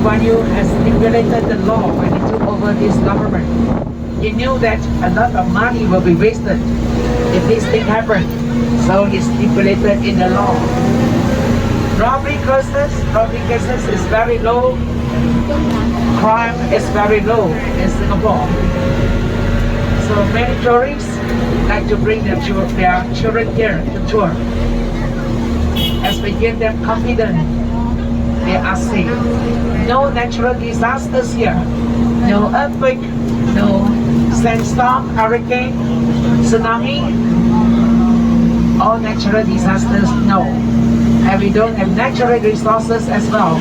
Kuan Yew has stipulated the law when he took over this government. He knew that a lot of money will be wasted if this thing happened. So he stipulated in the law. Robbery cases is very low. Crime is very low in Singapore. So many tourists like to bring their children here to tour. As we give them confidence, they are safe. No natural disasters here. No earthquake, no sandstorm, hurricane, tsunami. All natural disasters, no. And we don't have natural resources as well.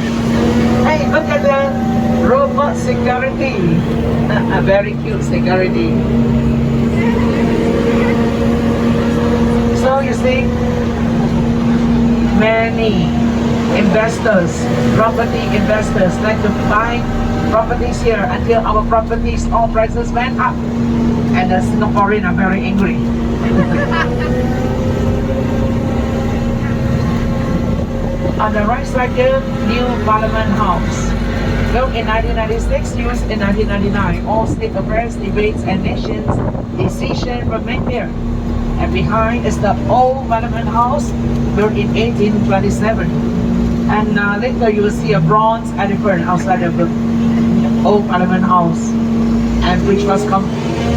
Hey, look at the robot security. A very cute security. So you see, many investors, property investors like to buy properties here until our properties, all prices went up. And the Singaporeans are very angry. On the right side here, new Parliament House. Built in 1996, used in 1999. All state affairs, debates and nations decisions were made here. And behind is the old Parliament House, built in 1827. And later you will see a bronze elephant outside of the old Parliament House, and which was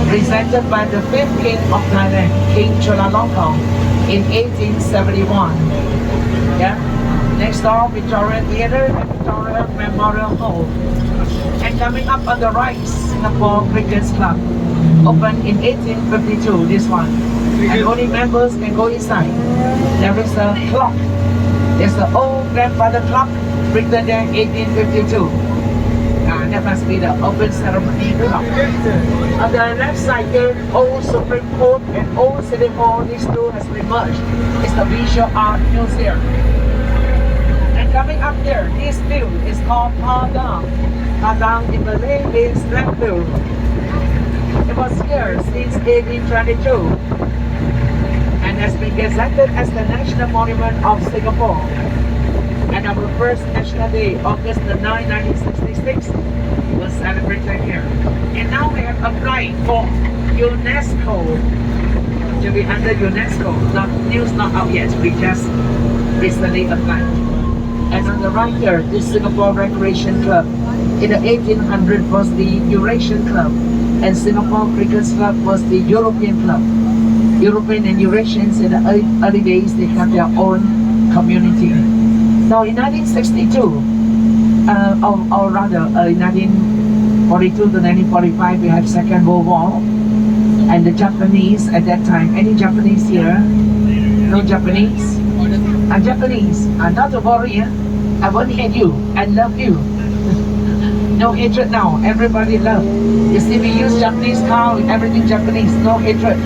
presented by the 5th King of Thailand, King Chulalongkorn, in 1871. Yeah. Next door, Victoria Theatre and Victoria Memorial Hall. And coming up on the right, Singapore Cricket Club, opened in 1852, this one. And only members can go inside. There is a clock. There's the old grandfather clock, written there in 1852. That must be the open ceremony clock. On the left side here, old Supreme Court and old City Hall, these two has been merged. It's the Visual Art Museum. Coming up there, this field is called Padang. Padang in Malay means landfill. It was here since 1822 and has been gazetted as the National Monument of Singapore. And our first National Day, August the 9th, 1966, was celebrated here. And now we have applied for UNESCO to be under UNESCO. News not out yet, we just recently applied. And on the right here, this Singapore Recreation Club. In the 1800s was the Eurasian Club, and Singapore Cricket Club was the European Club. European and Eurasians in the early days, they have their own community. Now in 1962, or rather in 1942 to 1945, we had Second World War, and the Japanese at that time. Any Japanese here? No Japanese? Japanese, not to worry, I won't hate you, I love you. No hatred now, everybody love. You see, we use Japanese car, everything Japanese, no hatred.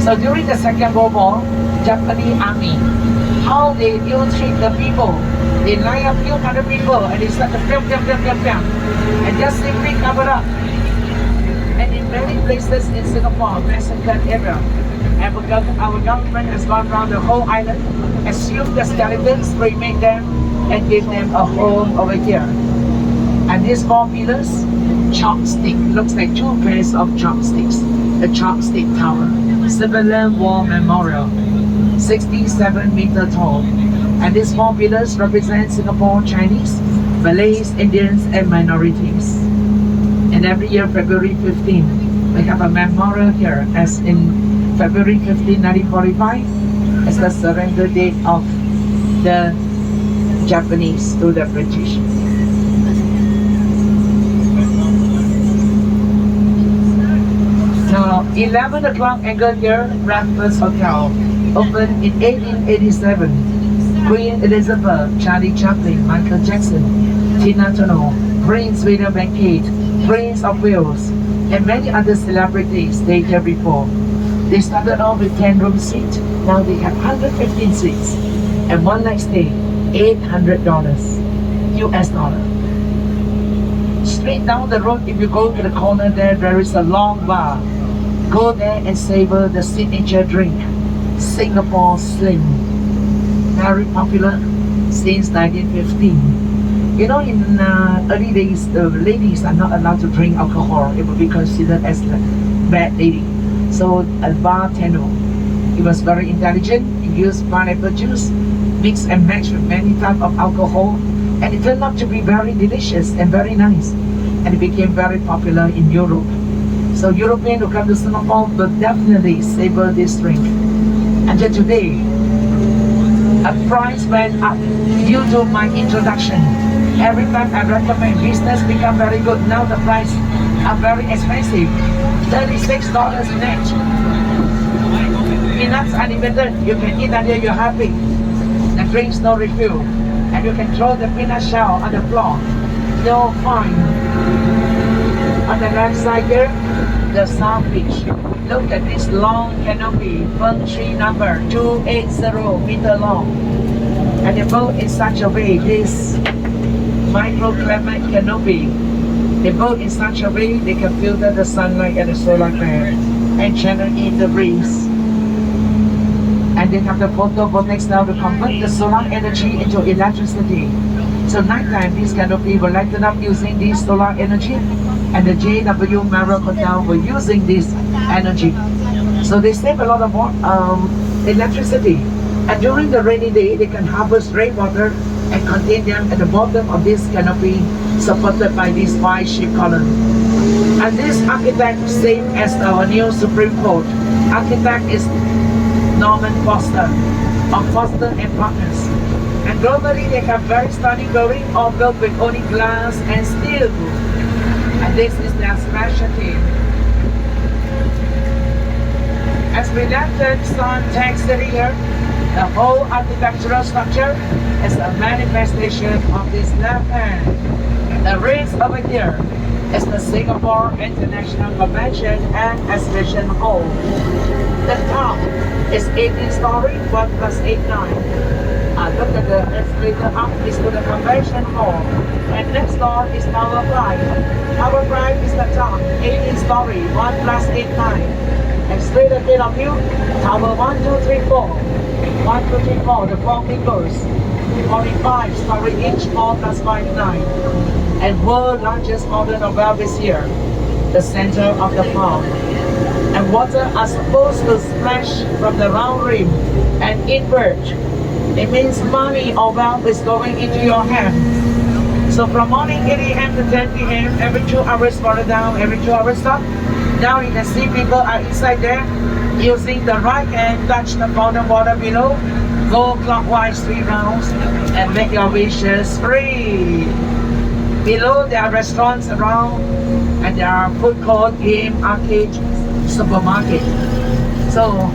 So during the Second World War, Japanese army, how they ill-treat the people. They line up few hundred people and they start to and just simply cover up. And in many places in Singapore, massacred area. And our government has gone around the whole island, assumed the skeletons, remade them, and gave them a home over here. And these 4 pillars, chopstick, looks like 2 pairs of chopsticks. The chopstick tower, Civilian War Memorial, 67 meter tall. And these 4 pillars represent Singapore Chinese, Malays, Indians, and minorities. And every year, February 15, we have a memorial here, as in February 15, 1945, is the surrender date of the Japanese to the British. Now, 11 o'clock angle here, Breakfast Hotel, opened in 1887. Queen Elizabeth, Charlie Chaplin, Michael Jackson, Tina Turner, Prince William Beckett, Prince of Wales, and many other celebrities stayed here before. They started off with 10-room suite. Now they have 115 suites. And one night stay, $800 US dollar. Straight down the road, if you go to the corner there is a long bar. Go there and savor the signature drink, Singapore Sling. Very popular since 1915. You know, in early days, the ladies are not allowed to drink alcohol. It would be considered as a bad lady. So a bartender, he was very intelligent. He used pineapple juice, mix and match with many types of alcohol, and it turned out to be very delicious and very nice. And it became very popular in Europe. So Europeans who come to Singapore will definitely savor this drink. Until today, a price went up due to my introduction. Every time I recommend business become very good. Now the price are very expensive. $36 net. Peanuts unlimited. You can eat until you're happy. The drinks no refill. And you can throw the peanut shell on the floor. No fine. On the left side here, the South Beach. Look at this long canopy, palm tree number 280 meter long. And the boat in such a way, this microclimate canopy, they built in such a way they can filter the sunlight and the solar flare and channel in the breeze. And they have the photovoltaic now to convert the solar energy into electricity. So nighttime, this canopy will lighten up using this solar energy, and the JW Marriott Hotel were using this energy. So they save a lot of electricity. And during the rainy day, they can harvest rainwater and contain them at the bottom of this canopy, supported by this 5-ship column. And this architect, same as our new Supreme Court, architect is Norman Foster of Foster and Partners. And globally, they have very stunning building, all built with only glass and steel. And this is their specialty. As we entered Suntec City here, the whole architectural structure is a manifestation of this left hand. The race over here is the Singapore International Convention and Exhibition Hall. The top is 18-story, 1 plus 8, 9. Look at the escalator up is to the convention hall, and next door is Tower 5. Tower 5 is the top, 18-story, 1 plus 8, 9. And straight ahead of you, Tower 1, 2, 3, 4. 1, 2, 3, 4, the 4 fingers. 45-story each, 4 plus 5, 9. And world largest modern Nobel is here, the center of the palm. And water are supposed to splash from the round rim and invert. It means money or wealth is going into your hand. So from morning 8 a.m. to 10 p.m., every 2 hours water down, every 2 hours stop. Now you can see people are inside there using the right hand, touch the bottom water below, go clockwise 3 rounds, and make your wishes free. Below there are restaurants around, and there are food court, game, arcade, supermarket. So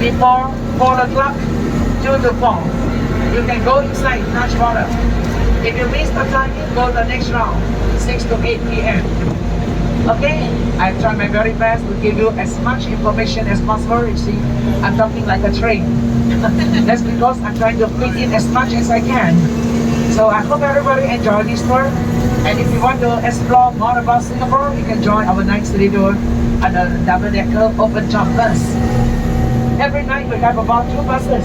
before 4 o'clock, 2 to 4, you can go inside, touch water. If you miss the time, go the next round, 6 to 8 p.m. Okay, I try my very best to give you as much information as possible. You see, I'm talking like a train. That's because I'm trying to fit in as much as I can. So I hope everybody enjoyed this tour. And if you want to explore more about Singapore, you can join our night city tour on the double-decker open top bus. Every night we have about 2 buses.